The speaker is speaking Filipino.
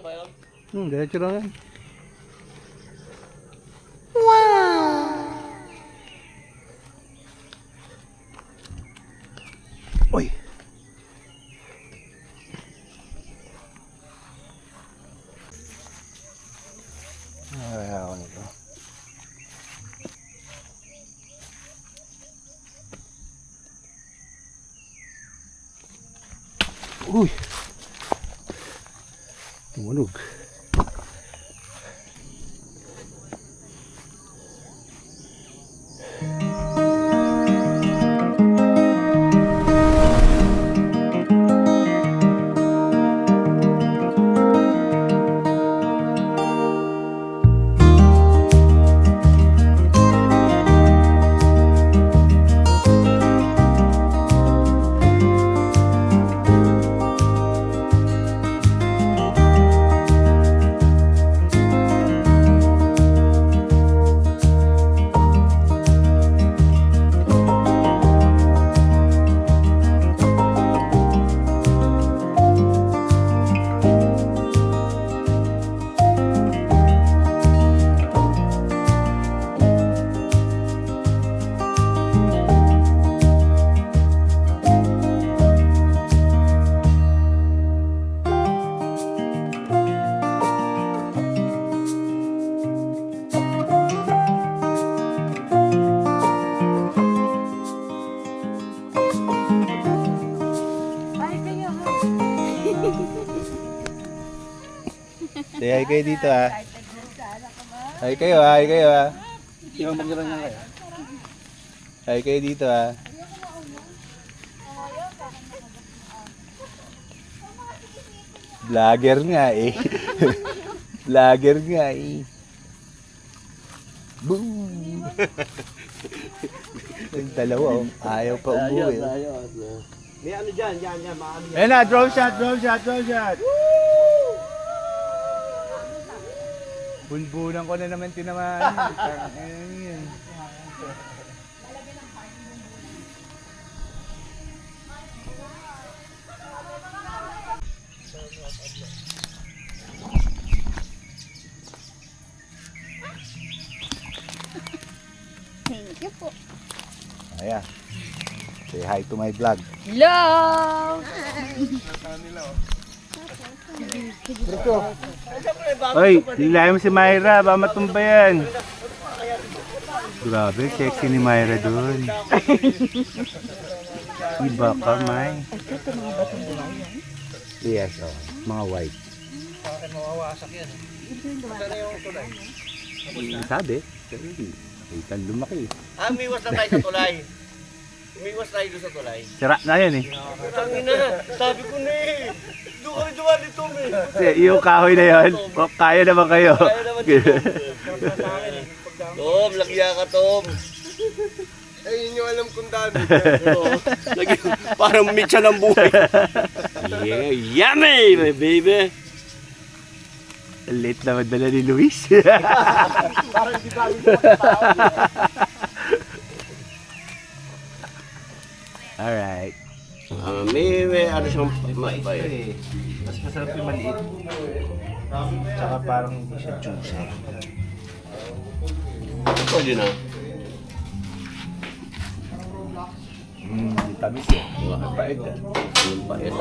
lang ba yun? Diretso lang yan. Uy! Ay, ako nito. Uy! Tumunog. Say hi kayo dito ha. Hi kayo ha, hi kayo ha. Yung magirang nga kaya. Hi kayo dito ha. Vlogger nga eh. Vlogger nga eh. Boom! Yung dalawa oh. Ayaw pa umuwi. May ano dyan, yan, maano yan. Ayan na, drone shot, drone shot, drone shot. Bunbunan ko na naman tinamaan. Ayan yun. Thank you po. Ayan. Say hi to my vlog. Hello! Oy, nilayan mo si Myra, baka matumba yan. Grabe, sexy ni Myra dun. Iba ka, May. Yes, oh, mga white. Mawawasak yan. Sana yung tulay. Sabi, ay lumaki. Umiwas na tayo sa tulay. Umiwas tayo doon sa tulay. Sira na yan eh. Tangin na, sabi ko na eh. Doon kami dumali ito eh. Yung kahoy na yun, kaya naman kayo. Kaya naman dito. Tom, lagya ka Tom. Eh, yun yung alam kong dami. Parang mitsa ng buhay. Yeah, yummy, my baby. Late na madala ni Luis. Parang di ba yung tao. Alright. May ano siyang mapay. eh. Mas masarap yung maliit. Tsaka parang hindi siya juicy. Pwede na. Hindi tamis eh. Mapait eh. Yung pait